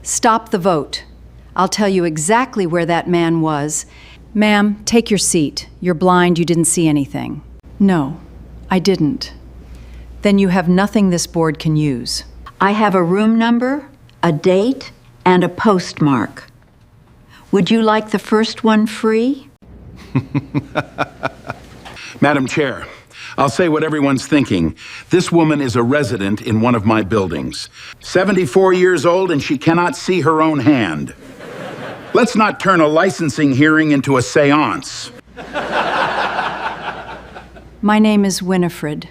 Stop the vote. I'll tell you exactly where that man was. Ma'am, take your seat. You're blind, you didn't see anything. No, I didn't. Then you have nothing this board can use. I have a room number, a date, and a postmark. Would you like the first one free? Madam Chair, I'll say what everyone's thinking. This woman is a resident in one of my buildings. 74 years old and she cannot see her own hand. Let's not turn a licensing hearing into a seance. My name is Winifred.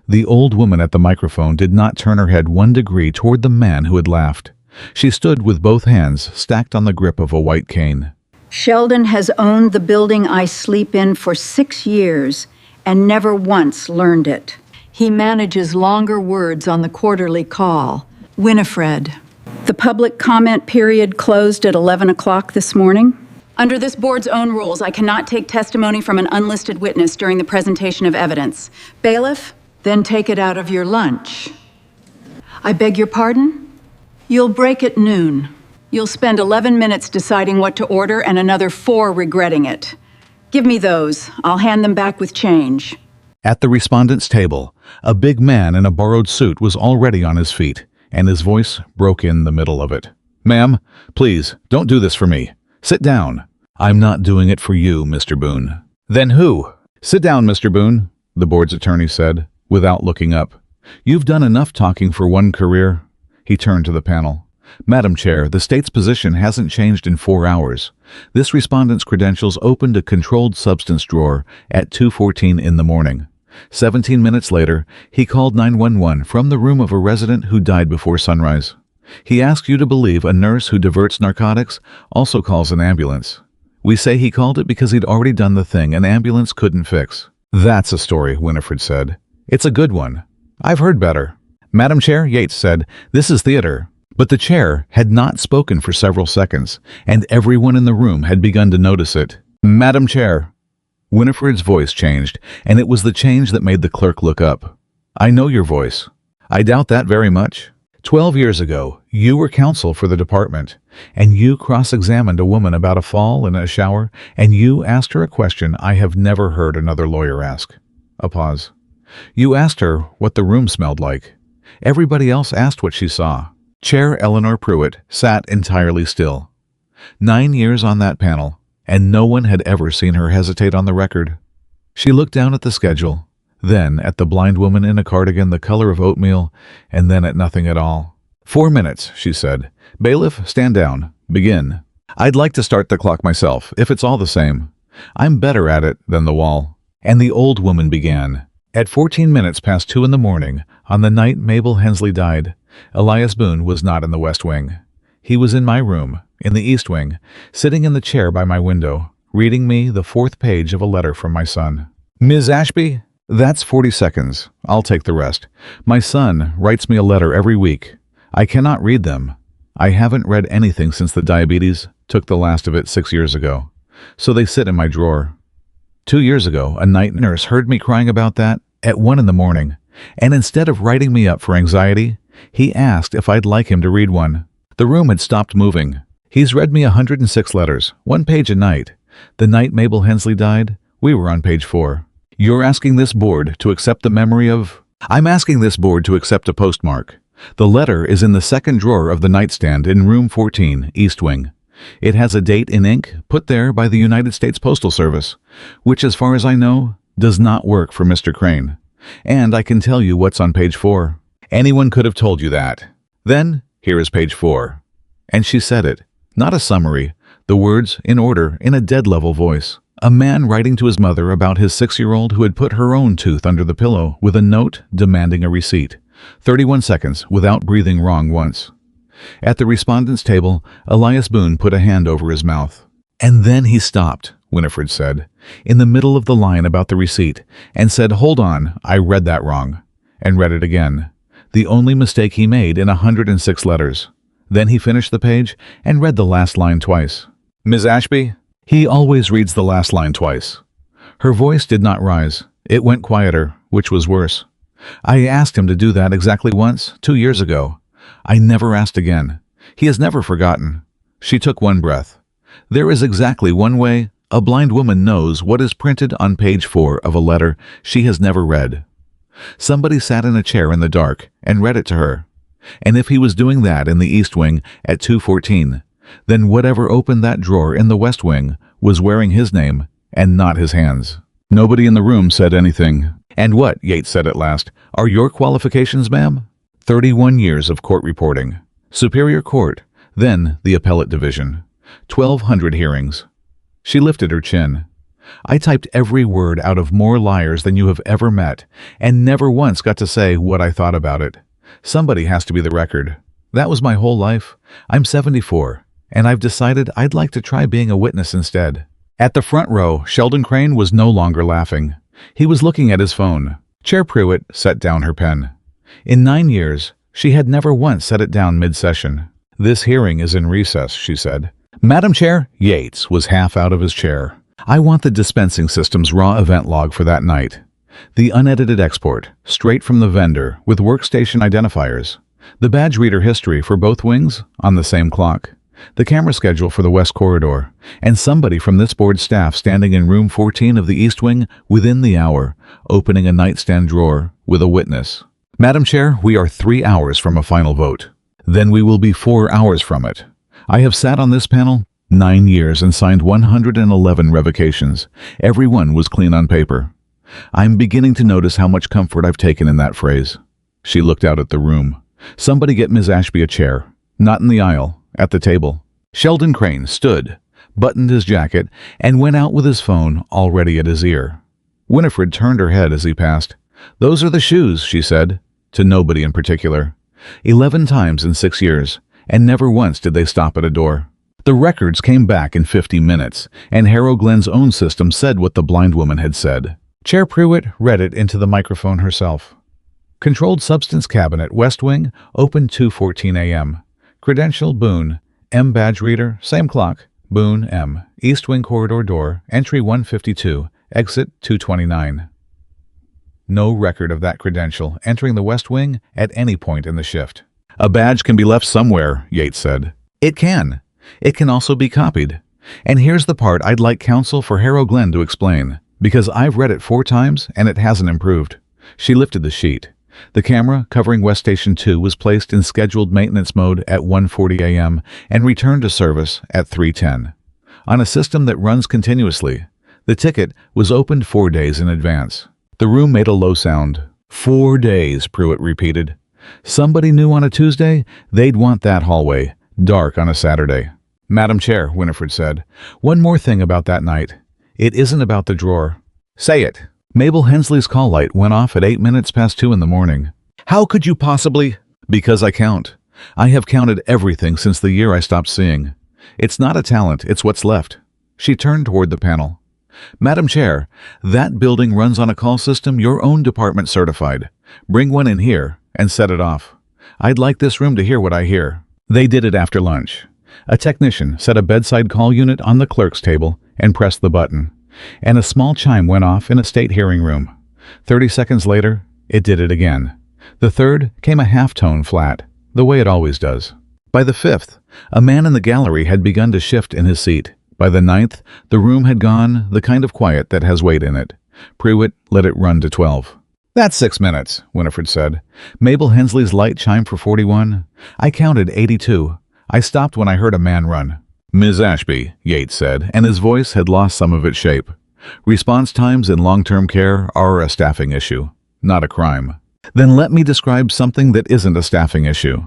The old woman at the microphone did not turn her head 1 degree toward the man who had laughed. She stood with both hands stacked on the grip of a white cane. Sheldon has owned the building I sleep in for 6 years and never once learned it. He manages longer words on the quarterly call. Winifred. The public comment period closed at 11 o'clock this morning. Under this board's own rules, I cannot take testimony from an unlisted witness during the presentation of evidence. Bailiff, then take it out of your lunch. I beg your pardon? You'll break at noon. You'll spend 11 minutes deciding what to order and another 4 regretting it. Give me those. I'll hand them back with change. At the respondent's table, a big man in a borrowed suit was already on his feet, and his voice broke in the middle of it. "Ma'am, please, don't do this for me. Sit down." "I'm not doing it for you, Mr. Boone." "Then who?" "Sit down, Mr. Boone," the board's attorney said, without looking up. "You've done enough talking for one career." He turned to the panel. "Madam Chair, the state's position hasn't changed in 4 hours. This respondent's credentials opened a controlled substance drawer at 2:14 in the morning. 17 minutes later, he called 911 from the room of a resident who died before sunrise. He asked you to believe a nurse who diverts narcotics also calls an ambulance. We say he called it because he'd already done the thing an ambulance couldn't fix." "That's a story," Winifred said. "It's a good one. I've heard better." "Madam Chair," Yates said, "this is theater." But the chair had not spoken for several seconds, and everyone in the room had begun to notice it. "Madam Chair." Winifred's voice changed, and it was the change that made the clerk look up. "I know your voice." "I doubt that very much. 12 years ago, you were counsel for the department, and you cross-examined a woman about a fall in a shower, and you asked her a question I have never heard another lawyer ask." A pause. "You asked her what the room smelled like. Everybody else asked what she saw." Chair Eleanor Pruitt sat entirely still. 9 years on that panel, and no one had ever seen her hesitate on the record. She looked down at the schedule, then at the blind woman in a cardigan the color of oatmeal, and then at nothing at all. 4 minutes, she said. "Bailiff, stand down. Begin." "I'd like to start the clock myself, if it's all the same. I'm better at it than the wall." And the old woman began. At 14 minutes past 2 in the morning, on the night Mabel Hensley died, Elias Boone was not in the West Wing. He was in my room, in the East Wing, sitting in the chair by my window, reading me the 4th page of a letter from my son. "Ms. Ashby?" "That's 40 seconds. I'll take the rest. My son writes me a letter every week. I cannot read them. I haven't read anything since the diabetes took the last of it 6 years ago. So they sit in my drawer. 2 years ago, a night nurse heard me crying about that at 1 in the morning, and instead of writing me up for anxiety, he asked if I'd like him to read one. The room had stopped moving. He's read me 106 letters, 1 page a night. The night Mabel Hensley died, we were on page 4. You're asking this board to accept the memory of... I'm asking this board to accept a postmark. The letter is in the second drawer of the nightstand in room 14, East Wing. It has a date in ink put there by the United States Postal Service, which, as far as I know, does not work for Mr. Crane. And I can tell you what's on page 4. Anyone could have told you that. Then, here is page 4. And she said it, not a summary, the words in order in a dead-level voice. A man writing to his mother about his 6-year-old who had put her own tooth under the pillow with a note demanding a receipt. 31 seconds without breathing wrong once. At the respondent's table, Elias Boone put a hand over his mouth. "And then he stopped," Winifred said, in the middle of the line about the receipt, and said, "Hold on, I read that wrong," and read it again. The only mistake he made in 106 letters. Then he finished the page and read the last line twice. "Ms. Ashby?" He always reads the last line twice. Her voice did not rise. It went quieter, which was worse. "I asked him to do that exactly once, 2 years ago. I never asked again. He has never forgotten. She took one breath. There is exactly one way a blind woman knows what is printed on page 4 of a letter she has never read. Somebody sat in a chair in the dark and read it to her. And if he was doing that in the East Wing at 2:14, then whatever opened that drawer in the West Wing was wearing his name and not his hands. Nobody in the room said anything. "And what," Yates said at last, "are your qualifications, ma'am?" 31 years of court reporting. Superior Court, then the Appellate Division. 1,200 hearings. She lifted her chin. "I typed every word out of more liars than you have ever met, and never once got to say what I thought about it. Somebody has to be the record. That was my whole life. I'm 74, and I've decided I'd like to try being a witness instead." At the front row, Sheldon Crane was no longer laughing. He was looking at his phone. Chair Pruitt set down her pen. In 9 years, she had never once set it down mid-session. "This hearing is in recess," she said. "Madam Chair," Yates was half out of his chair. "I want the dispensing system's raw event log for that night. The unedited export, straight from the vendor, with workstation identifiers. The badge reader history for both wings on the same clock. The camera schedule for the West Corridor, and somebody from this board's staff standing in room 14 of the East Wing within the hour, opening a nightstand drawer with a witness. Madam Chair, we are 3 hours from a final vote. Then we will be 4 hours from it. I have sat on this panel 9 years and signed 111 revocations. Every one was clean on paper. I'm beginning to notice how much comfort I've taken in that phrase." She looked out at the room. "Somebody get Ms. Ashby a chair. Not in the aisle. At the table." Sheldon Crane stood, buttoned his jacket, and went out with his phone already at his ear. Winifred turned her head as he passed. "Those are the shoes," she said, to nobody in particular. 11 times in 6 years, and never once did they stop at a door. The records came back in 50 minutes, and Harrow Glen's own system said what the blind woman had said. Chair Pruitt read it into the microphone herself. "Controlled Substance Cabinet, West Wing, open 2:14 a.m. Credential, Boone. M badge reader, same clock. Boone, M. East Wing corridor door, entry 152, exit 229. No record of that credential entering the West Wing at any point in the shift." "A badge can be left somewhere," Yates said. "It can. It can also be copied. And here's the part I'd like counsel for Harrow Glen to explain, because I've read it 4 times and it hasn't improved." She lifted the sheet. The camera covering West Station 2 was placed in scheduled maintenance mode at 1:40 a.m. and returned to service at 3:10. On a system that runs continuously, the ticket was opened 4 days in advance. The room made a low sound. 4 days, Pruitt repeated. Somebody knew on a Tuesday they'd want that hallway, dark on a Saturday. "Madam Chair," Winifred said, "one more thing about that night. It isn't about the drawer." "Say it." Mabel Hensley's call light went off at 8 minutes past 2 in the morning. "How could you possibly—" "Because I count. I have counted everything since the year I stopped seeing. It's not a talent, it's what's left." She turned toward the panel. "Madam Chair, that building runs on a call system your own department certified. Bring one in here and set it off. I'd like this room to hear what I hear." They did it after lunch. A technician set a bedside call unit on the clerk's table and pressed the button, and a small chime went off in a state hearing room. 30 seconds later, it did it again. The third came a half-tone flat, the way it always does. By the 5th, a man in the gallery had begun to shift in his seat. By the 9th, the room had gone the kind of quiet that has weight in it. Pruitt let it run to 12. "That's 6 minutes," Winifred said. "Mabel Hensley's light chimed for 41. I counted 82. I stopped when I heard a man run." "Ms. Ashby," Yates said, and his voice had lost some of its shape. "Response times in long-term care are a staffing issue, not a crime." "Then let me describe something that isn't a staffing issue."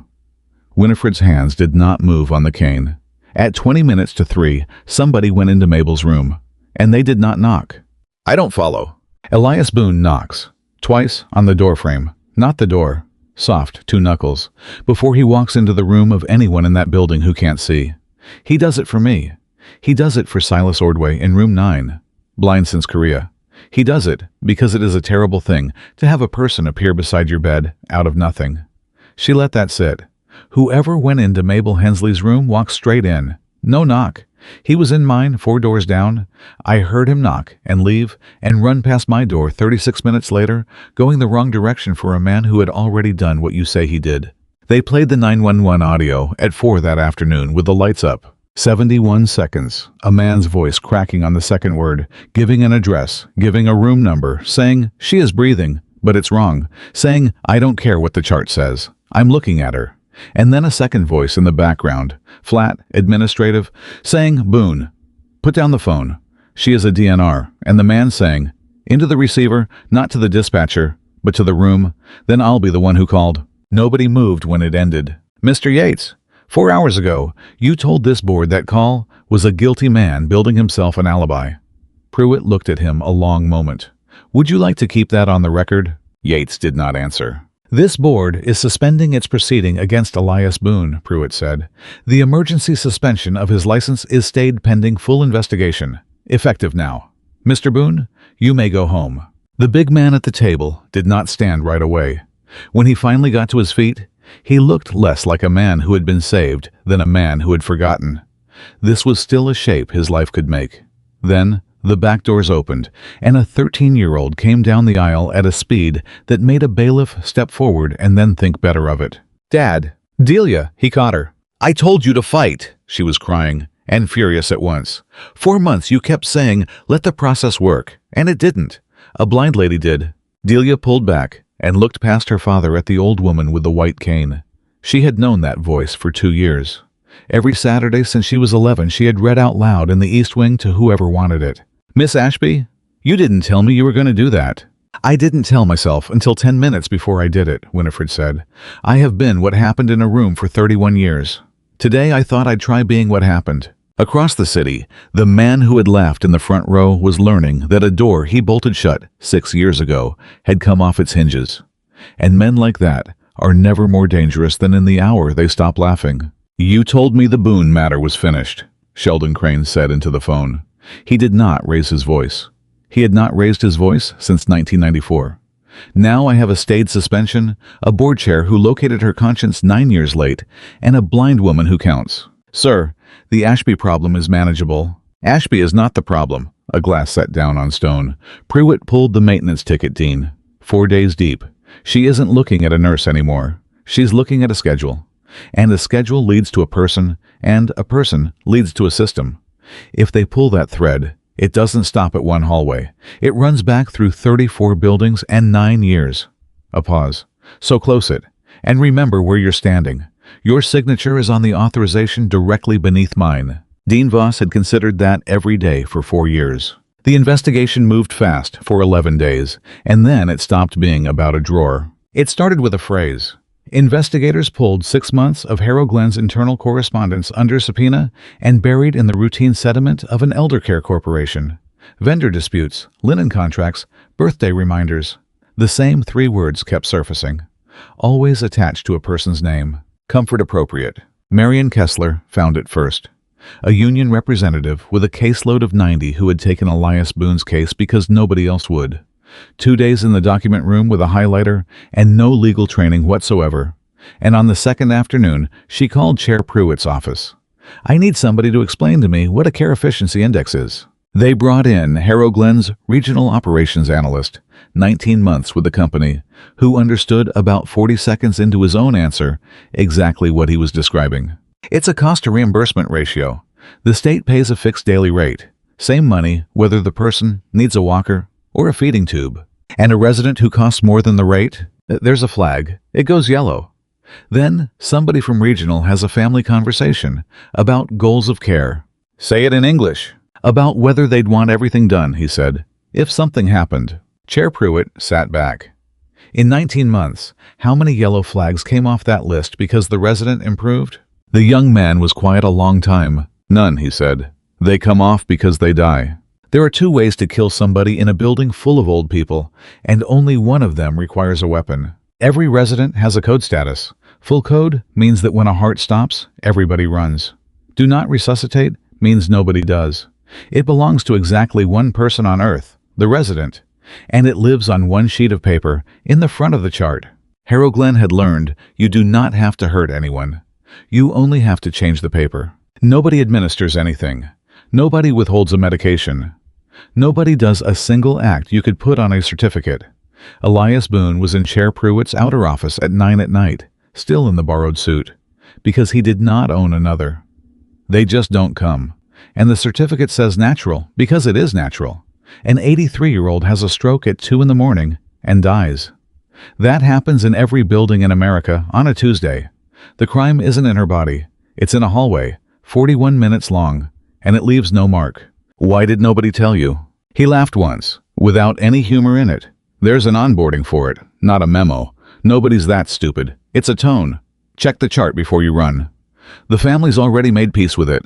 Winifred's hands did not move on the cane. At 20 minutes to 3, somebody went into Mabel's room, and they did not knock. "I don't follow." Elias Boone knocks, twice on the doorframe, not the door, soft, 2 knuckles, before he walks into the room of anyone in that building who can't see. He does it for me. He does it for Silas Ordway in room 9, blind since Korea. He does it because it is a terrible thing to have a person appear beside your bed out of nothing. She let that sit. Whoever went into Mabel Hensley's room walked straight in. No knock. He was in mine 4 doors down. I heard him knock and leave and run past my door 36 minutes later, going the wrong direction for a man who had already done what you say he did. They played the 911 audio at 4 that afternoon with the lights up. 71 seconds, a man's voice cracking on the second word, giving an address, giving a room number, saying, "She is breathing, but it's wrong," saying, "I don't care what the chart says. I'm looking at her." And then a second voice in the background, flat, administrative, saying, "Boone, put down the phone. She is a DNR," and the man saying, "Into the receiver, not to the dispatcher, but to the room. Then I'll be the one who called." Nobody moved when it ended. "Mr. Yates, 4 hours ago, you told this board that call was a guilty man building himself an alibi." Pruitt looked at him a long moment. "Would you like to keep that on the record?" Yates did not answer. "This board is suspending its proceeding against Elias Boone," Pruitt said. "The emergency suspension of his license is stayed pending full investigation. Effective now. Mr. Boone, you may go home." The big man at the table did not stand right away. When he finally got to his feet, he looked less like a man who had been saved than a man who had forgotten. This was still a shape his life could make. Then the back doors opened, and a 13-year-old came down the aisle at a speed that made a bailiff step forward and then think better of it. "Dad, Delia," he caught her. "I told you to fight," she was crying, and furious at once. "4 months you kept saying, 'Let the process work,' and it didn't. A blind lady did." Delia pulled back and looked past her father at the old woman with the white cane. She had known that voice for 2 years. Every Saturday since she was 11, she had read out loud in the East Wing to whoever wanted it. "Miss Ashby, you didn't tell me you were going to do that." "I didn't tell myself until 10 minutes before I did it," Winifred said. "I have been what happened in a room for 31 years. Today I thought I'd try being what happened." Across the city, the man who had laughed in the front row was learning that a door he bolted shut 6 years ago had come off its hinges. And men like that are never more dangerous than in the hour they stop laughing. "You told me the Boone matter was finished," Sheldon Crane said into the phone. He did not raise his voice. He had not raised his voice since 1994. "Now I have a stayed suspension, a board chair who located her conscience 9 years late, and a blind woman who counts. Sir, the Ashby problem is manageable." "Ashby is not the problem," a glass set down on stone. Pruitt pulled the maintenance ticket, Dean. 4 days deep. She isn't looking at a nurse anymore. She's looking at a schedule. And a schedule leads to a person, and a person leads to a system. If they pull that thread, it doesn't stop at one hallway. It runs back through 34 buildings and 9 years. A pause. "So close it. And remember where you're standing. Your signature is on the authorization directly beneath mine." Dean Voss had considered that every day for 4 years. The investigation moved fast for 11 days, and then it stopped being about a drawer. It started with a phrase. Investigators pulled 6 months of Harrow Glen's internal correspondence under subpoena and buried in the routine sediment of an elder care corporation. Vendor disputes, linen contracts, birthday reminders. The same 3 words kept surfacing, always attached to a person's name. Comfort appropriate. Marion Kessler found it first. A union representative with a caseload of 90 who had taken Elias Boone's case because nobody else would. 2 days in the document room with a highlighter and no legal training whatsoever. And on the second afternoon, she called Chair Pruitt's office. "I need somebody to explain to me what a care efficiency index is." They brought in Harrow Glen's regional operations analyst, 19 months with the company, who understood about 40 seconds into his own answer exactly what he was describing. "It's a cost-to-reimbursement ratio. The state pays a fixed daily rate. Same money whether the person needs a walker or a feeding tube. And a resident who costs more than the rate, there's a flag. It goes yellow. Then somebody from regional has a family conversation about goals of care. Say it in English. About whether they'd want everything done, he said, if something happened." Chair Pruitt sat back. In 19 months, how many yellow flags came off that list because the resident improved? The young man was quiet a long time. "None," he said. "They come off because they die. There are 2 ways to kill somebody in a building full of old people, and only one of them requires a weapon. Every resident has a code status. Full code means that when a heart stops, everybody runs. Do not resuscitate means nobody does. It belongs to exactly one person on Earth, the resident, and it lives on one sheet of paper in the front of the chart. Harrow Glen had learned you do not have to hurt anyone. You only have to change the paper. Nobody administers anything. Nobody withholds a medication. Nobody does a single act you could put on a certificate. Elias Boone was in Chair Pruitt's outer office at 9 at night, still in the borrowed suit, because he did not own another. They just don't come. And the certificate says natural because it is natural. An 83-year-old has a stroke at 2 in the morning and dies. That happens in every building in America on a Tuesday. The crime isn't in her body. It's in a hallway, 41 minutes long, and it leaves no mark. Why did nobody tell you? He laughed once, without any humor in it. There's an onboarding for it, not a memo. Nobody's that stupid. It's a tone. Check the chart before you run. The family's already made peace with it.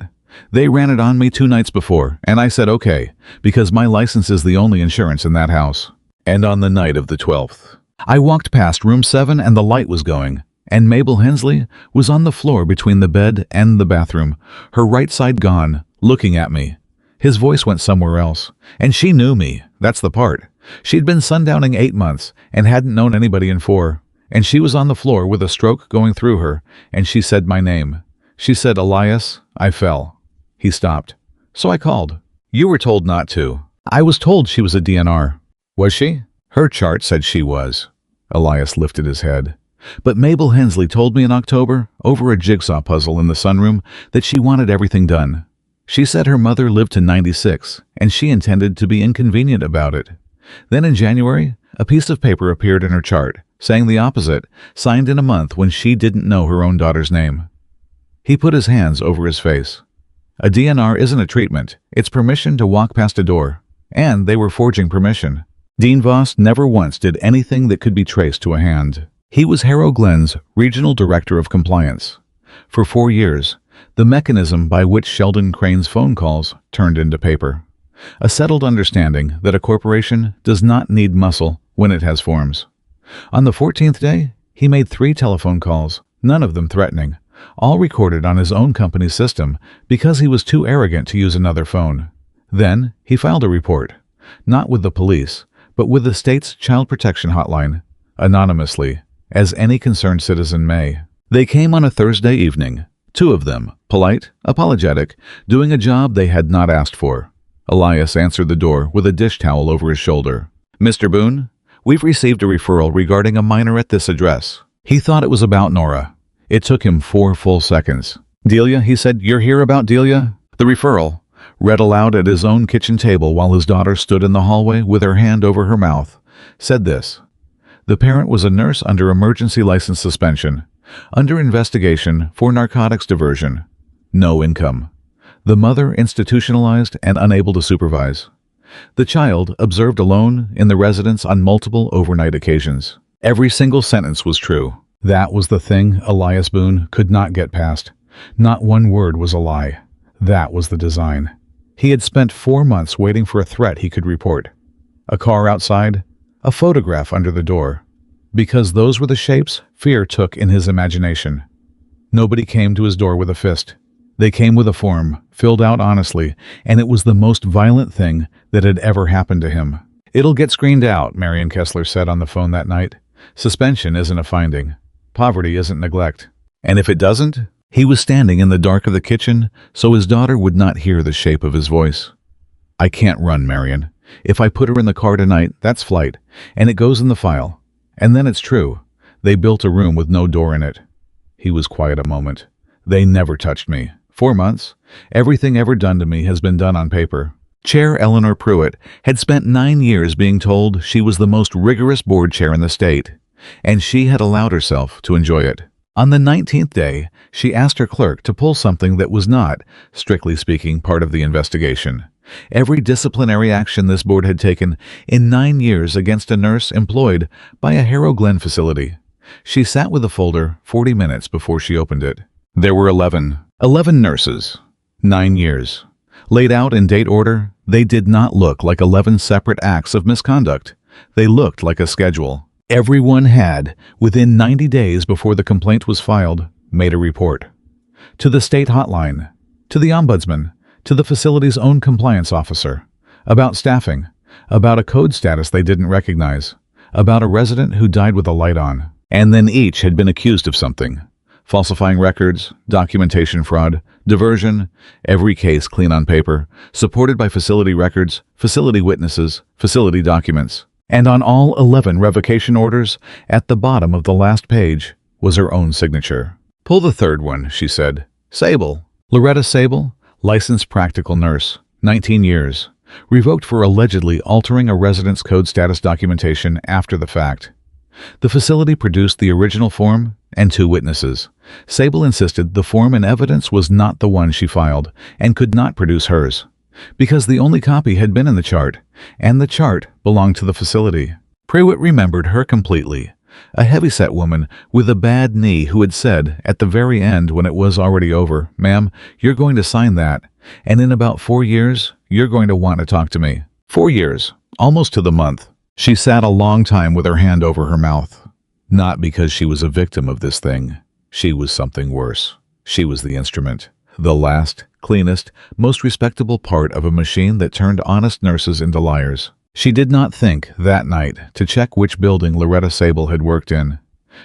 They ran it on me 2 nights before, and I said okay, because my license is the only insurance in that house. And on the night of the 12th, I walked past room 7 and the light was going, and Mabel Hensley was on the floor between the bed and the bathroom, her right side gone, looking at me. His voice went somewhere else, and she knew me. That's the part. She'd been sundowning 8 months and hadn't known anybody in 4, and she was on the floor with a stroke going through her, and she said my name. She said, "Elias." I fell. He stopped. So I called. You were told not to. I was told she was a DNR. Was she? Her chart said she was. Elias lifted his head. But Mabel Hensley told me in October, over a jigsaw puzzle in the sunroom, that she wanted everything done. She said her mother lived to 96, and she intended to be inconvenient about it. Then in January, a piece of paper appeared in her chart, saying the opposite, signed in a month when she didn't know her own daughter's name. He put his hands over his face. A DNR isn't a treatment. It's permission to walk past a door. And they were forging permission. Dean Voss never once did anything that could be traced to a hand. He was Harrow Glen's Regional Director of Compliance. For 4 years, the mechanism by which Sheldon Crane's phone calls turned into paper. A settled understanding that a corporation does not need muscle when it has forms. On the 14th day, he made 3 telephone calls, none of them threatening, all recorded on his own company's system because he was too arrogant to use another phone. Then he filed a report, not with the police, but with the state's child protection hotline, anonymously, as any concerned citizen may. They came on a Thursday evening, 2 of them, polite, apologetic, doing a job they had not asked for. Elias answered the door with a dish towel over his shoulder. "Mr. Boone, we've received a referral regarding a minor at this address." He thought it was about Nora. It took him 4 full seconds. "Delia," he said, "you're here about Delia?" The referral, read aloud at his own kitchen table while his daughter stood in the hallway with her hand over her mouth, said this. The parent was a nurse under emergency license suspension, under investigation for narcotics diversion. No income. The mother institutionalized and unable to supervise. The child observed alone in the residence on multiple overnight occasions. Every single sentence was true. That was the thing Elias Boone could not get past. Not one word was a lie. That was the design. He had spent 4 months waiting for a threat he could report. A car outside, a photograph under the door. Because those were the shapes fear took in his imagination. Nobody came to his door with a fist. They came with a form, filled out honestly, and it was the most violent thing that had ever happened to him. "It'll get screened out," Marion Kessler said on the phone that night. "Suspension isn't a finding. Poverty isn't neglect. And if it doesn't?" He was standing in the dark of the kitchen, so his daughter would not hear the shape of his voice. "I can't run, Marion. If I put her in the car tonight, that's flight, and it goes in the file. And then it's true. They built a room with no door in it." He was quiet a moment. "They never touched me. 4 months. Everything ever done to me has been done on paper." Chair Eleanor Pruitt had spent 9 years being told she was the most rigorous board chair in the state, and she had allowed herself to enjoy it. On the 19th day, she asked her clerk to pull something that was not, strictly speaking, part of the investigation. Every disciplinary action this board had taken in 9 years against a nurse employed by a Harrow Glen facility. She sat with the folder 40 minutes before she opened it. There were 11 nurses, 9 years. Laid out in date order, they did not look like 11 separate acts of misconduct. They looked like a schedule. Everyone had, within 90 days before the complaint was filed, made a report. To the state hotline, to the ombudsman, to the facility's own compliance officer, about staffing, about a code status they didn't recognize, about a resident who died with a light on. And then each had been accused of something. Falsifying records, documentation fraud, diversion, every case clean on paper, supported by facility records, facility witnesses, facility documents. And on all 11 revocation orders, at the bottom of the last page, was her own signature. "Pull the third one," she said. "Sable." Loretta Sable, licensed practical nurse, 19 years. Revoked for allegedly altering a residence code status documentation after the fact. The facility produced the original form and 2 witnesses. Sable insisted the form and evidence was not the one she filed and could not produce hers, because the only copy had been in the chart, and the chart belonged to the facility. Pruitt remembered her completely. A heavyset woman with a bad knee who had said, at the very end when it was already over, "Ma'am, you're going to sign that, and in about 4 years, you're going to want to talk to me." 4 years, almost to the month. She sat a long time with her hand over her mouth. Not because she was a victim of this thing. She was something worse. She was the instrument. The last, cleanest, most respectable part of a machine that turned honest nurses into liars. She did not think, that night, to check which building Loretta Sable had worked in.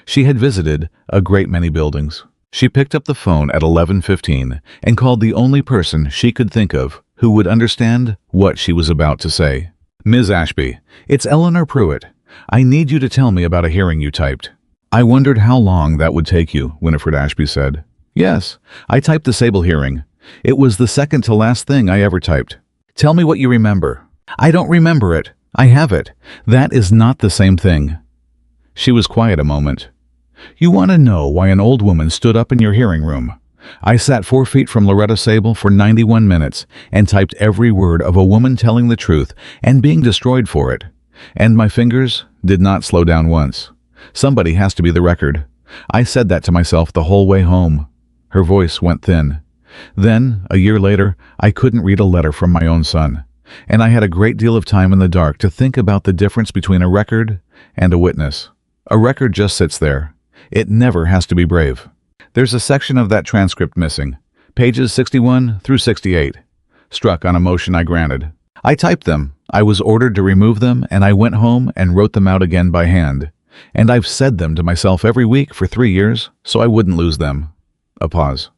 She had visited a great many buildings. She picked up the phone at 11:15 and called the only person she could think of who would understand what she was about to say. "Ms. Ashby, it's Eleanor Pruitt. I need you to tell me about a hearing you typed." "I wondered how long that would take you," Winifred Ashby said. "Yes, I typed the Sable hearing. It was the second to last thing I ever typed." "Tell me what you remember." "I don't remember it. I have it. That is not the same thing." She was quiet a moment. "You want to know why an old woman stood up in your hearing room? I sat 4 feet from Loretta Sable for 91 minutes and typed every word of a woman telling the truth and being destroyed for it. And my fingers did not slow down once. Somebody has to be the record. I said that to myself the whole way home." Her voice went thin. "Then, a year later, I couldn't read a letter from my own son. And I had a great deal of time in the dark to think about the difference between a record and a witness. A record just sits there. It never has to be brave." There's a section of that transcript missing, pages 61 through 68. Struck on a motion I granted. "I typed them. I was ordered to remove them, and I went home and wrote them out again by hand. And I've said them to myself every week for 3 years, so I wouldn't lose them." A pause.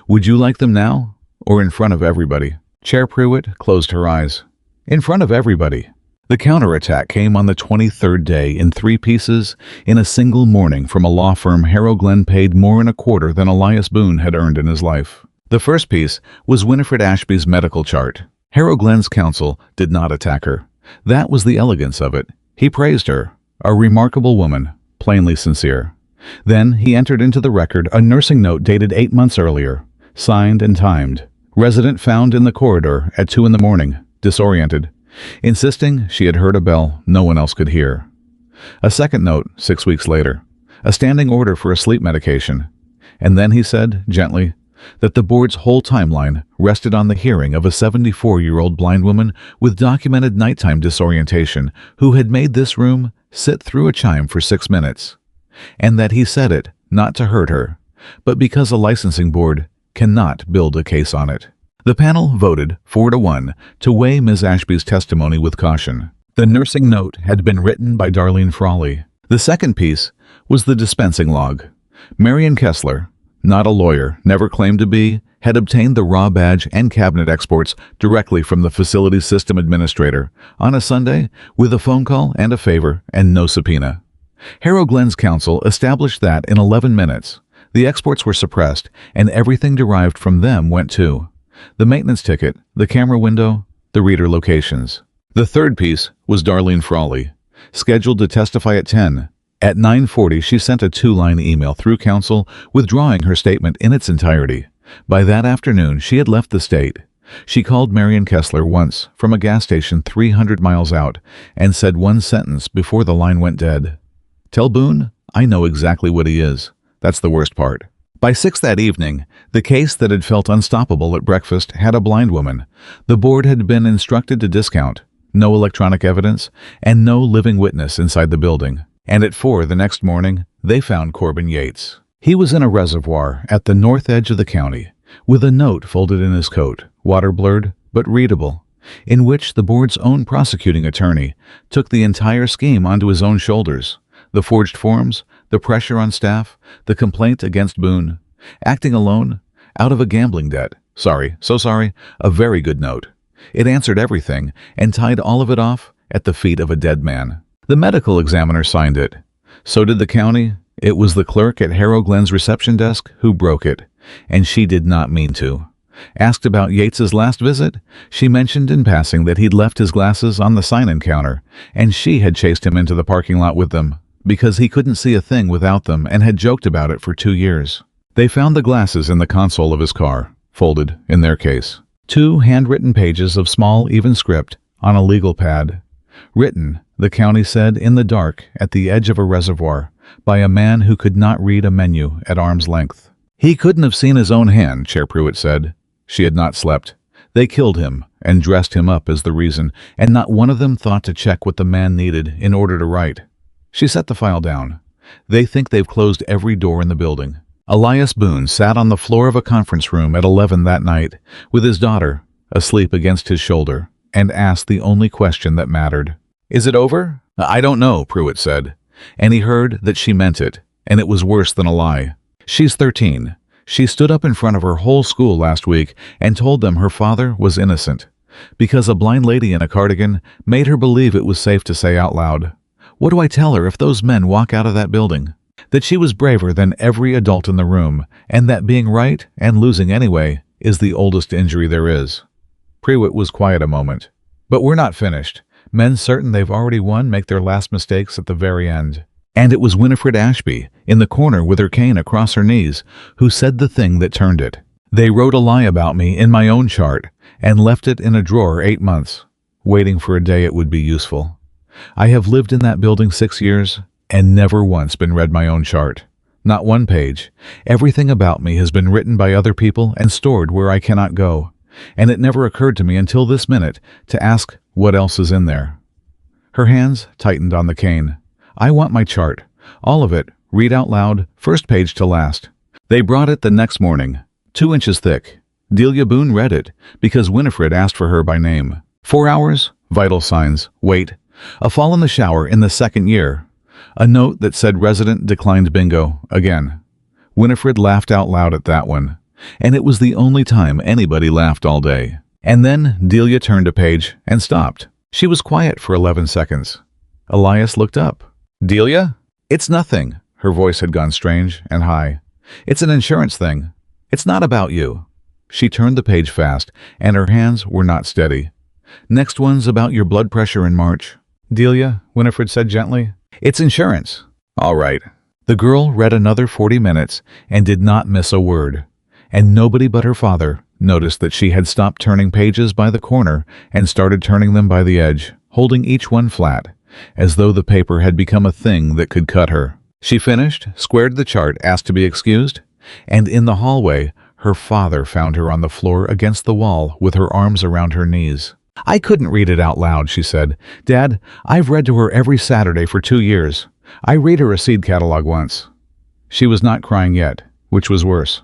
"Would you like them now, or in front of everybody?" Chair Pruitt closed her eyes. "In front of everybody." The counterattack came on the 23rd day in 3 pieces in a single morning from a law firm Harrow Glenn paid more in a quarter than Elias Boone had earned in his life. The first piece was Winifred Ashby's medical chart. Harrow Glenn's counsel did not attack her. That was the elegance of it. He praised her, a remarkable woman, plainly sincere. Then he entered into the record a nursing note dated 8 months earlier, signed and timed. Resident found in the corridor at 2 in the morning, disoriented, insisting she had heard a bell no one else could hear. A second note 6 weeks later, a standing order for a sleep medication. And then he said, gently, that the board's whole timeline rested on the hearing of a 74-year-old blind woman with documented nighttime disorientation who had made this room sit through a chime for 6 minutes. And that he said it not to hurt her, but because a licensing board cannot build a case on it. The panel voted 4-1 to weigh Ms. Ashby's testimony with caution. The nursing note had been written by Darlene Frawley. The second piece was the dispensing log. Marion Kessler, not a lawyer, never claimed to be, had obtained the raw badge and cabinet exports directly from the facility's system administrator on a Sunday with a phone call and a favor and no subpoena. Harrow Glenn's counsel established that in 11 minutes, the exports were suppressed and everything derived from them went to the maintenance ticket, the camera window, the reader locations. The third piece was Darlene Frawley, scheduled to testify at 10. At 9:40, she sent a 2-line email through counsel withdrawing her statement in its entirety. By that afternoon, she had left the state. She called Marion Kessler once from a gas station 300 miles out and said one sentence before the line went dead. "Tell Boone, I know exactly what he is. That's the worst part." By 6 that evening, the case that had felt unstoppable at breakfast had a blind woman. The board had been instructed to discount, no electronic evidence, and no living witness inside the building. And at 4 the next morning, they found Corbin Yates. He was in a reservoir at the north edge of the county, with a note folded in his coat, water blurred, but readable, in which the board's own prosecuting attorney took the entire scheme onto his own shoulders. The forged forms, the pressure on staff, the complaint against Boone, acting alone, out of a gambling debt. So sorry, a very good note. It answered everything and tied all of it off at the feet of a dead man. The medical examiner signed it. So did the county It was the clerk at Harrow Glen's reception desk who broke it, and she did not mean to. Asked about Yates's last visit, she mentioned in passing that he'd left his glasses on the sign-in counter, and she had chased him into the parking lot with them, because he couldn't see a thing without them and had joked about it for 2 years. They found the glasses in the console of his car, folded, in their case. 2 handwritten pages of small, even script on a legal pad. Written, the county said, in the dark at the edge of a reservoir, by a man who could not read a menu at arm's length. He couldn't have seen his own hand, Chair Pruitt said. She had not slept. They killed him and dressed him up as the reason, and not one of them thought to check what the man needed in order to write. She set the file down. They think they've closed every door in the building. Elias Boone sat on the floor of a conference room at 11 that night, with his daughter asleep against his shoulder, and asked the only question that mattered. "Is it over?" "I don't know," Pruitt said. And he heard that she meant it, and it was worse than a lie. "She's 13. She stood up in front of her whole school last week and told them her father was innocent, because a blind lady in a cardigan made her believe it was safe to say out loud. What do I tell her if those men walk out of that building? That she was braver than every adult in the room, and that being right and losing anyway is the oldest injury there is." Pruitt was quiet a moment. "But we're not finished. Men certain they've already won make their last mistakes at the very end." And it was Winifred Ashby, in the corner with her cane across her knees, who said the thing that turned it. "They wrote a lie about me in my own chart and left it in a drawer 8 months, waiting for a day it would be useful. I have lived in that building 6 years and never once been read my own chart. Not one page. Everything about me has been written by other people and stored where I cannot go. And it never occurred to me until this minute to ask what else is in there." Her hands tightened on the cane. "I want my chart. All of it. Read out loud, first page to last." They brought it the next morning, 2 inches thick. Delia Boone read it, because Winifred asked for her by name. 4 hours, vital signs, wait. A fall in the shower in the 2nd year. A note that said resident declined bingo, again. Winifred laughed out loud at that one, and it was the only time anybody laughed all day. And then Delia turned a page and stopped. She was quiet for 11 seconds. Elias looked up. "Delia?" "It's nothing." Her voice had gone strange and high. "It's an insurance thing. It's not about you." She turned the page fast, and her hands were not steady. "Next one's about your blood pressure in March." "Delia," Winifred said gently, "it's insurance." "All right." The girl read another 40 minutes and did not miss a word. And nobody but her father noticed that she had stopped turning pages by the corner and started turning them by the edge, holding each one flat, as though the paper had become a thing that could cut her. She finished, squared the chart, asked to be excused, and in the hallway, her father found her on the floor against the wall with her arms around her knees. "I couldn't read it out loud," she said. "Dad, I've read to her every Saturday for 2 years. I read her a seed catalog once." She was not crying yet, which was worse.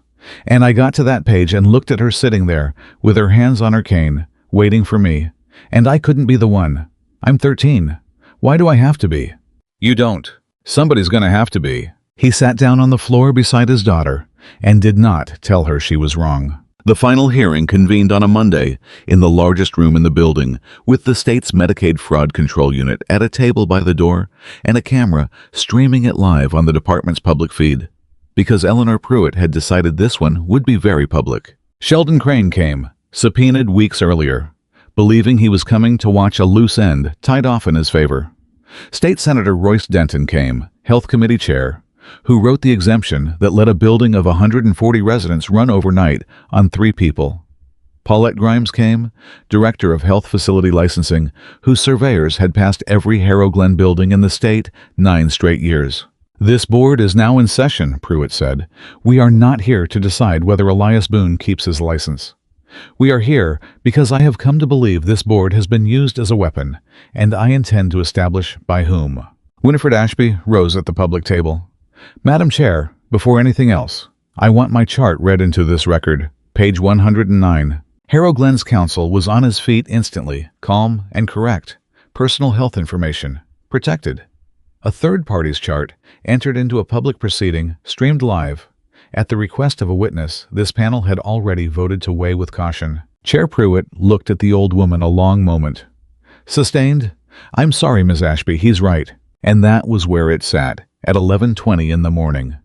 And I got to that page and looked at her sitting there, with her hands on her cane, waiting for me. And I couldn't be the one. I'm 13. Why do I have to be? "You don't. Somebody's gonna have to be." He sat down on the floor beside his daughter and did not tell her she was wrong. The final hearing convened on a Monday in the largest room in the building, with the state's Medicaid fraud control unit at a table by the door and a camera streaming it live on the department's public feed, because Eleanor Pruitt had decided this one would be very public. Sheldon Crane came, subpoenaed weeks earlier, believing he was coming to watch a loose end tied off in his favor. State Senator Royce Denton came, Health Committee Chair, who wrote the exemption that let a building of 140 residents run overnight on 3 people. Paulette Grimes came, Director of Health Facility Licensing, whose surveyors had passed every Harrow Glen building in the state 9 straight years. "This board is now in session," Pruitt said. "We are not here to decide whether Elias Boone keeps his license. We are here because I have come to believe this board has been used as a weapon, and I intend to establish by whom." Winifred Ashby rose at the public table. "Madam Chair, before anything else, I want my chart read into this record, page 109. Harrow Glen's counsel was on his feet instantly, calm and correct. Personal health information, protected. A third party's chart, entered into a public proceeding, streamed live. At the request of a witness, this panel had already voted to weigh with caution. Chair Pruitt looked at the old woman a long moment. "Sustained? I'm sorry, Ms. Ashby, he's right." And that was where it sat, at 11:20 in the morning.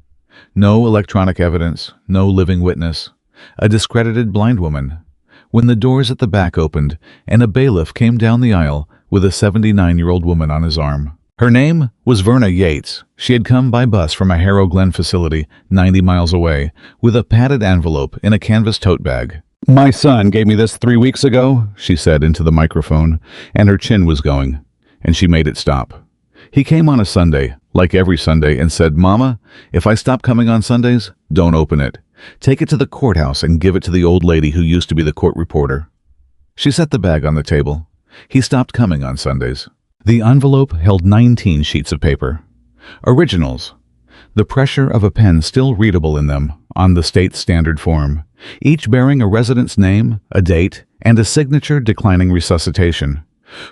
No electronic evidence, no living witness. A discredited blind woman. When the doors at the back opened and a bailiff came down the aisle with a 79-year-old woman on his arm. Her name was Verna Yates. She had come by bus from a Harrow Glen facility 90 miles away with a padded envelope in a canvas tote bag. "My son gave me this 3 weeks ago," she said into the microphone, and her chin was going, and she made it stop. He came on a Sunday, like every Sunday, and said, "Mama, if I stop coming on Sundays, don't open it. Take it to the courthouse and give it to the old lady who used to be the court reporter." She set the bag on the table. He stopped coming on Sundays. The envelope held 19 sheets of paper. Originals. The pressure of a pen still readable in them, on the state standard form, each bearing a resident's name, a date, and a signature declining resuscitation.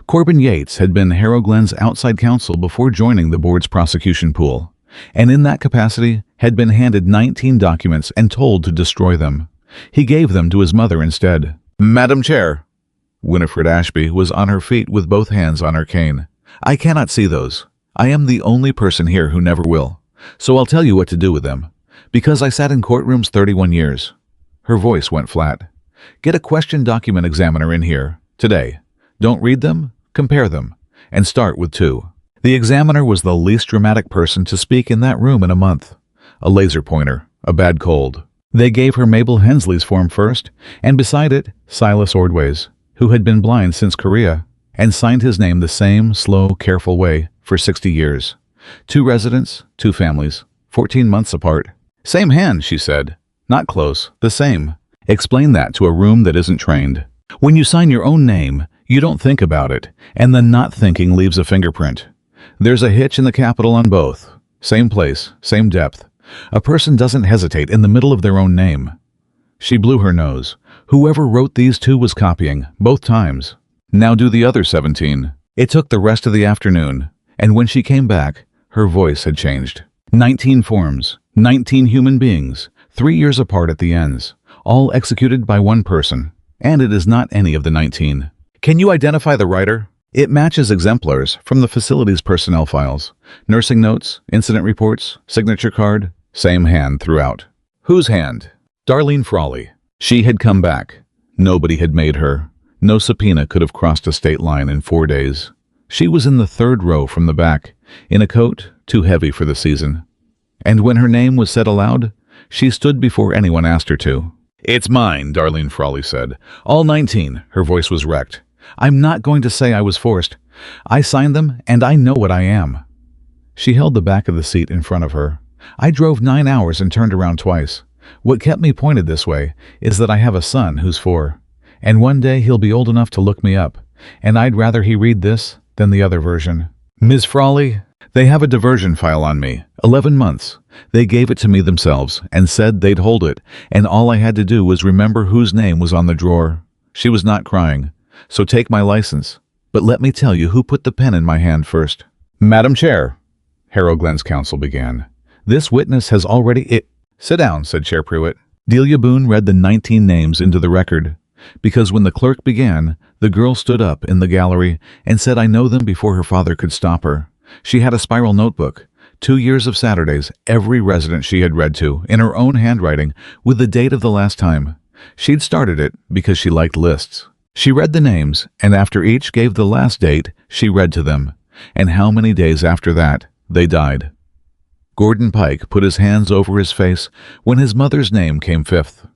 Corbin Yates had been Harrow Glen's outside counsel before joining the board's prosecution pool, and in that capacity had been handed 19 documents and told to destroy them. He gave them to his mother instead. "Madam Chair." Winifred Ashby was on her feet with both hands on her cane. "I cannot see those. I am the only person here who never will. So I'll tell you what to do with them. Because I sat in courtrooms 31 years. Her voice went flat. "Get a question document examiner in here, today. Don't read them, compare them, and start with 2. The examiner was the least dramatic person to speak in that room in a month. A laser pointer, a bad cold. They gave her Mabel Hensley's form first, and beside it, Silas Ordway's, who had been blind since Korea, and signed his name the same slow, careful way for 60 years. 2 residents, 2 families, 14 months apart. "Same hand," she said. "Not close, the same." Explain that to a room that isn't trained. When you sign your own name, you don't think about it, and the not thinking leaves a fingerprint. There's a hitch in the capital on both. Same place, same depth. A person doesn't hesitate in the middle of their own name. She blew her nose. Whoever wrote these 2 was copying, both times. Now do the other 17. It took the rest of the afternoon, and when she came back, her voice had changed. 19 forms, 19 human beings, 3 years apart at the ends, all executed by one person, and it is not any of the 19. "Can you identify the writer?" It matches exemplars from the facility's personnel files. Nursing notes, incident reports, signature card, same hand throughout. Whose hand? Darlene Frawley. She had come back. Nobody had made her. No subpoena could have crossed a state line in 4 days. She was in the 3rd row from the back, in a coat too heavy for the season. And when her name was said aloud, she stood before anyone asked her to. "It's mine," Darlene Frawley said. "All 19. Her voice was wrecked. "I'm not going to say I was forced. I signed them, and I know what I am." She held the back of the seat in front of her. "I drove 9 hours and turned around twice. What kept me pointed this way is that I have a son who's 4, and one day he'll be old enough to look me up, and I'd rather he read this than the other version. Ms. Frawley, they have a diversion file on me, 11 months. They gave it to me themselves and said they'd hold it, and all I had to do was remember whose name was on the drawer." She was not crying. "So take my license. But let me tell you who put the pen in my hand first." "Madam Chair," Harrow Glen's counsel began, "this witness has already—" "Sit down," said Chair Pruitt. Delia Boone read the 19 names into the record, because when the clerk began, the girl stood up in the gallery and said I know them before her father could stop her. She had a spiral notebook, 2 years of Saturdays, every resident she had read to, in her own handwriting, with the date of the last time. She'd started it because she liked lists. She read the names, and after each gave the last date, she read to them, and how many days after that they died. Gordon Pike put his hands over his face when his mother's name came 5th.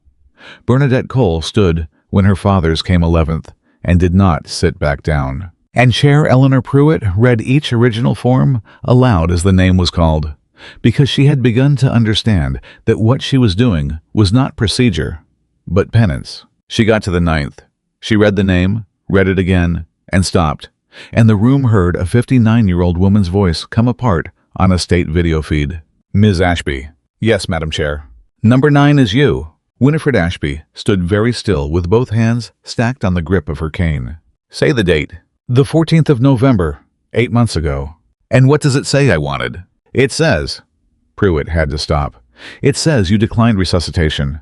Bernadette Cole stood when her father's came 11th, and did not sit back down. And Chair Eleanor Pruitt read each original form aloud as the name was called, because she had begun to understand that what she was doing was not procedure, but penance. She got to the 9th. She read the name, read it again, and stopped, and the room heard a 59-year-old woman's voice come apart on a state video feed. "Ms. Ashby." "Yes, Madam Chair." "Number 9 is you." Winifred Ashby stood very still with both hands stacked on the grip of her cane. "Say the date." "The 14th of November, 8 months ago." "And what does it say I wanted?" "It says—" Pruitt had to stop. "It says you declined resuscitation.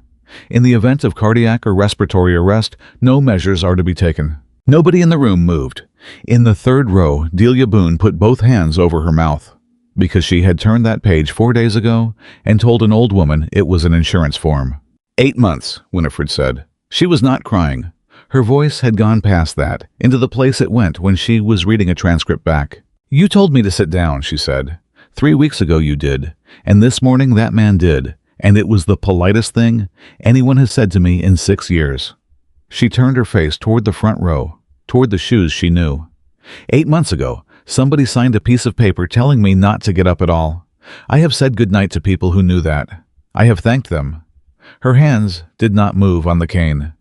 In the event of cardiac or respiratory arrest, no measures are to be taken." Nobody in the room moved. In the 3rd row, Delia Boone put both hands over her mouth. because she had turned that page 4 days ago and told an old woman it was an insurance form. 8 months, Winifred said. She was not crying. Her voice had gone past that, into the place it went when she was reading a transcript back. You told me to sit down, she said. 3 weeks ago you did, and this morning that man did, and it was the politest thing anyone has said to me in 6 years. She turned her face toward the front row, toward the shoes she knew. 8 months ago, somebody signed a piece of paper telling me not to get up at all. I have said goodnight to people who knew that. I have thanked them. Her hands did not move on the cane.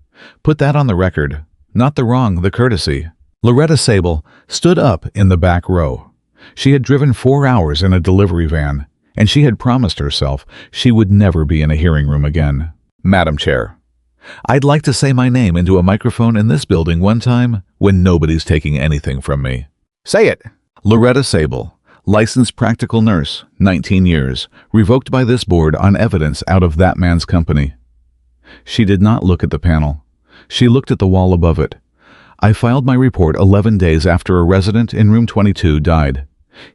Put that on the record. Not the wrong, the courtesy. Loretta Sable stood up in the back row. She had driven 4 hours in a delivery van, and she had promised herself she would never be in a hearing room again. Madam Chair, I'd like to say my name into a microphone in this building one time when nobody's taking anything from me. Say it. Loretta Sable, licensed practical nurse, 19 years, revoked by this board on evidence out of that man's company. She did not look at the panel. She looked at the wall above it. I filed my report 11 days after a resident in room 22 died.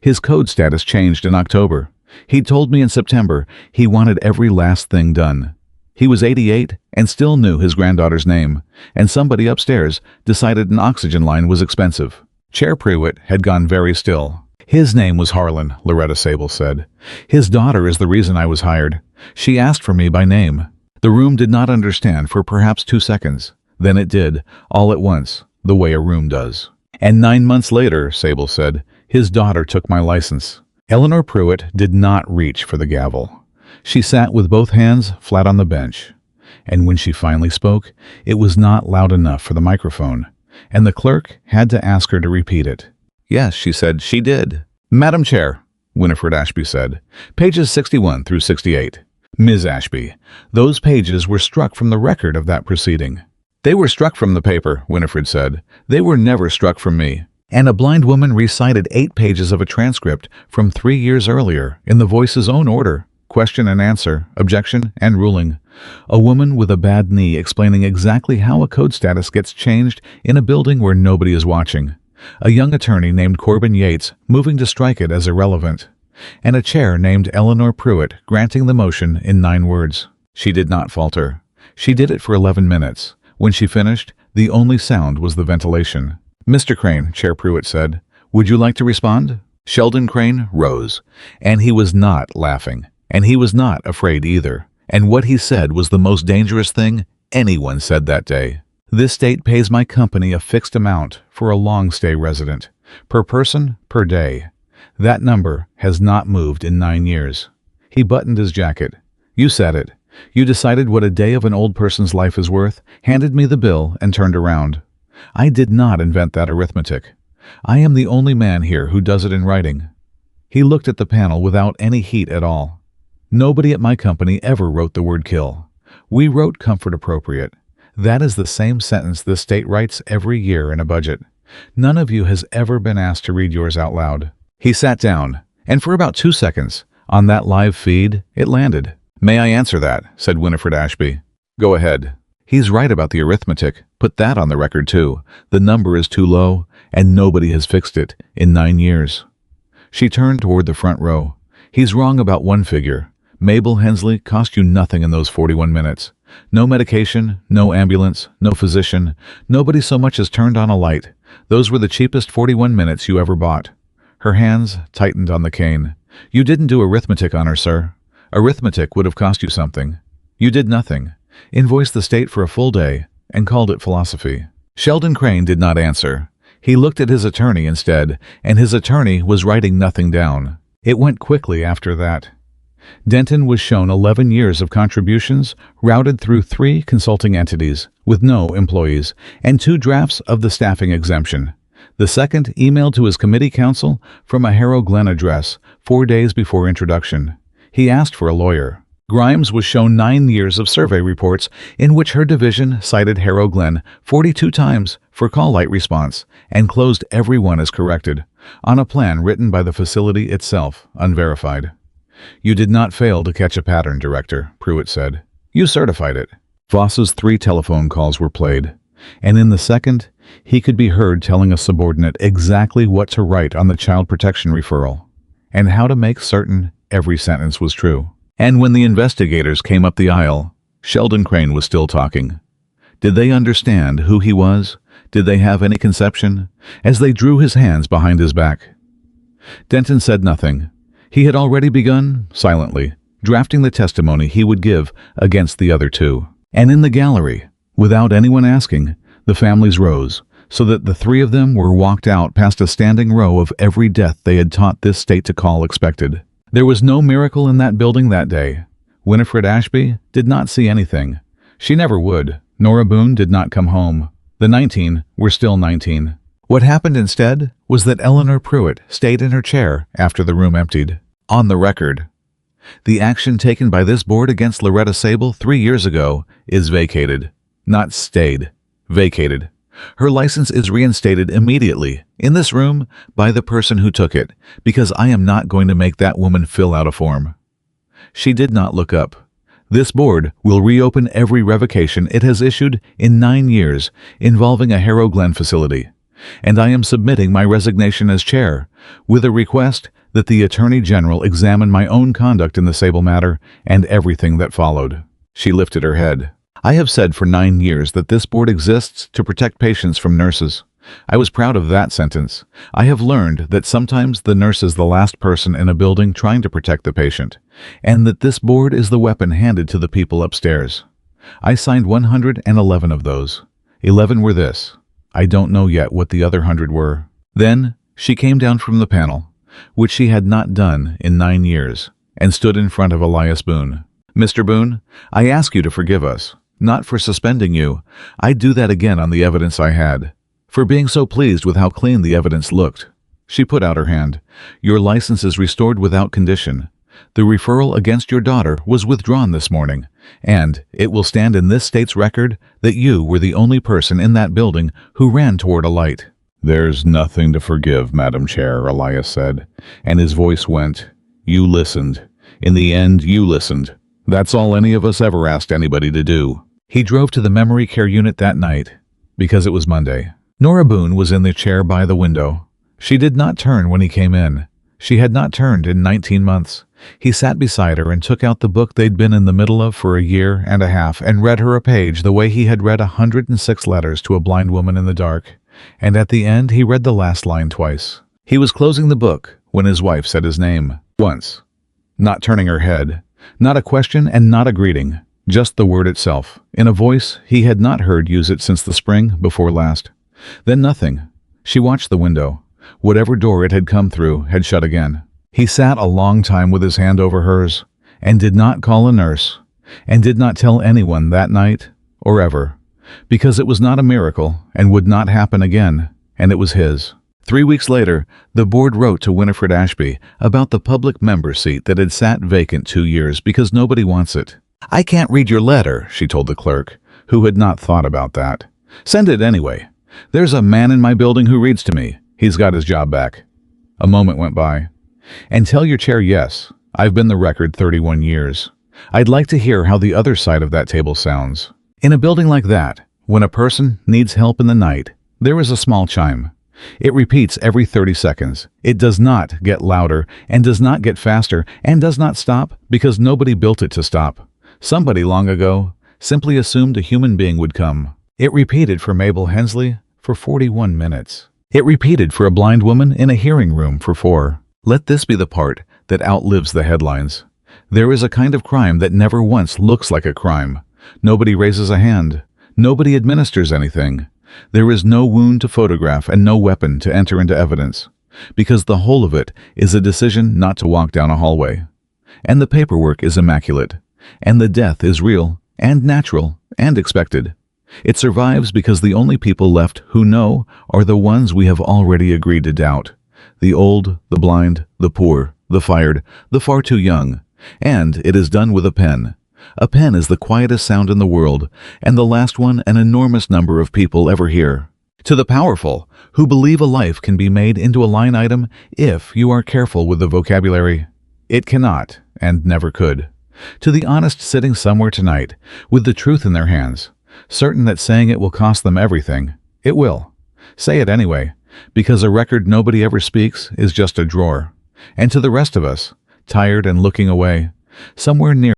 His code status changed in October. He told me in September he wanted every last thing done. He was 88 and still knew his granddaughter's name, and somebody upstairs decided an oxygen line was expensive. Chair Pruitt had gone very still. His name was Harlan, Loretta Sable said. His daughter is the reason I was hired. She asked for me by name. The room did not understand for perhaps 2 seconds. Then it did, all at once, the way a room does. And 9 months later, Sable said, his daughter took my license. Eleanor Pruitt did not reach for the gavel. She sat with both hands flat on the bench. And when she finally spoke, it was not loud enough for the microphone, and the clerk had to ask her to repeat it. Yes, she said, she did. Madam Chair, Winifred Ashby said, pages 61 through 68. Ms. Ashby, those pages were struck from the record of that proceeding. They were struck from the paper, Winifred said. They were never struck from me. And a blind woman recited 8 pages of a transcript from 3 years earlier in the voice's own order, question and answer, objection and ruling. A woman with a bad knee explaining exactly how a code status gets changed in a building where nobody is watching. A young attorney named Corbin Yates moving to strike it as irrelevant. And a chair named Eleanor Pruitt granting the motion in 9 words. She did not falter. She did it for 11 minutes. When she finished, the only sound was the ventilation. Mr. Crane, Chair Pruitt said, would you like to respond? Sheldon Crane rose, and he was not laughing, and he was not afraid either. And what he said was the most dangerous thing anyone said that day. This state pays my company a fixed amount for a long-stay resident, per person, per day. That number has not moved in 9 years. He buttoned his jacket. You said it. You decided what a day of an old person's life is worth, handed me the bill, and turned around. I did not invent that arithmetic. I am the only man here who does it in writing. He looked at the panel without any heat at all. Nobody at my company ever wrote the word kill. We wrote comfort appropriate. That is the same sentence the state writes every year in a budget. None of you has ever been asked to read yours out loud. He sat down, and for about 2 seconds, on that live feed, it landed. May I answer that? Said Winifred Ashby. Go ahead. He's right about the arithmetic. Put that on the record, too. The number is too low, and nobody has fixed it in 9 years. She turned toward the front row. He's wrong about one figure. Mabel Hensley cost you nothing in those 41 minutes. No medication, no ambulance, no physician. Nobody so much as turned on a light. Those were the cheapest 41 minutes you ever bought. Her hands tightened on the cane. You didn't do arithmetic on her, sir. Arithmetic would have cost you something. You did nothing. Invoiced the state for a full day and called it philosophy. Sheldon Crane did not answer. He looked at his attorney instead, and his attorney was writing nothing down. It went quickly after that. Denton was shown 11 years of contributions routed through 3 consulting entities with no employees and 2 drafts of the staffing exemption. The second emailed to his committee counsel from a Harrow Glen address 4 days before introduction. He asked for a lawyer. Grimes was shown 9 years of survey reports in which her division cited Harrow Glen 42 times for call light response and closed every one as corrected, on a plan written by the facility itself, unverified. You did not fail to catch a pattern, Director, Pruitt said. You certified it. Voss's 3 telephone calls were played, and in the second, he could be heard telling a subordinate exactly what to write on the child protection referral. and how to make certain every sentence was true. And when the investigators came up the aisle, Sheldon Crane was still talking. Did they understand who he was? Did they have any conception? As they drew his hands behind his back. Denton said nothing. He had already begun, silently, drafting the testimony he would give against the other two. And in the gallery, without anyone asking, the families rose, so that the three of them were walked out past a standing row of every death they had taught this state to call expected. There was no miracle in that building that day. Winifred Ashby did not see anything. She never would. Nora Boone did not come home. The 19 were still 19. What happened instead was that Eleanor Pruitt stayed in her chair after the room emptied. On the record, the action taken by this board against Loretta Sable 3 years ago is vacated. Not stayed. Vacated. Her license is reinstated immediately, in this room, by the person who took it, because I am not going to make that woman fill out a form. She did not look up. This board will reopen every revocation it has issued in 9 years involving a Harrow Glen facility, and I am submitting my resignation as chair, with a request that the Attorney General examine my own conduct in the Sable matter and everything that followed. She lifted her head. I have said for 9 years that this board exists to protect patients from nurses. I was proud of that sentence. I have learned that sometimes the nurse is the last person in a building trying to protect the patient, and that this board is the weapon handed to the people upstairs. I signed 111 of those. 11 were this. I don't know yet what the other 100 were. Then she came down from the panel, which she had not done in 9 years, and stood in front of Elias Boone. Mr. Boone, I ask you to forgive us. Not for suspending you. I'd do that again on the evidence I had. For being so pleased with how clean the evidence looked. She put out her hand. Your license is restored without condition. The referral against your daughter was withdrawn this morning, and it will stand in this state's record that you were the only person in that building who ran toward a light. There's nothing to forgive, Madam Chair, Elias said, and his voice went, You listened. In the end, you listened. That's all any of us ever asked anybody to do. He drove to the memory care unit that night, because it was Monday. Nora Boone was in the chair by the window. She did not turn when he came in. She had not turned in 19 months. He sat beside her and took out the book they'd been in the middle of for a year and a half and read her a page the way he had read 106 letters to a blind woman in the dark. And at the end, he read the last line twice. He was closing the book when his wife said his name. Once. Not turning her head. Not a question and not a greeting. Just the word itself, in a voice he had not heard use it since the spring before last. Then nothing. She watched the window. Whatever door it had come through had shut again. He sat a long time with his hand over hers, and did not call a nurse, and did not tell anyone that night, or ever, because it was not a miracle, and would not happen again, and it was his. 3 weeks later, the board wrote to Winifred Ashby about the public member seat that had sat vacant 2 years because nobody wants it. I can't read your letter, she told the clerk, who had not thought about that. Send it anyway. There's a man in my building who reads to me. He's got his job back. A moment went by. And tell your chair yes. I've been the record 31 years. I'd like to hear how the other side of that table sounds. In a building like that, when a person needs help in the night, there is a small chime. It repeats every 30 seconds. It does not get louder and does not get faster and does not stop because nobody built it to stop. Somebody long ago simply assumed a human being would come. It repeated for Mabel Hensley for 41 minutes. It repeated for a blind woman in a hearing room for 4. Let this be the part that outlives the headlines. There is a kind of crime that never once looks like a crime. Nobody raises a hand. Nobody administers anything. There is no wound to photograph and no weapon to enter into evidence, because the whole of it is a decision not to walk down a hallway. And the paperwork is immaculate, and the death is real and natural and expected. It survives because the only people left who know are the ones we have already agreed to doubt. The old, the blind, the poor, the fired, the far too young. And it is done with a pen. A pen is the quietest sound in the world, and the last one an enormous number of people ever hear. To the powerful, who believe a life can be made into a line item if you are careful with the vocabulary, it cannot and never could. To the honest sitting somewhere tonight, with the truth in their hands, certain that saying it will cost them everything, it will. Say it anyway, because a record nobody ever speaks is just a drawer. And to the rest of us, tired and looking away, somewhere near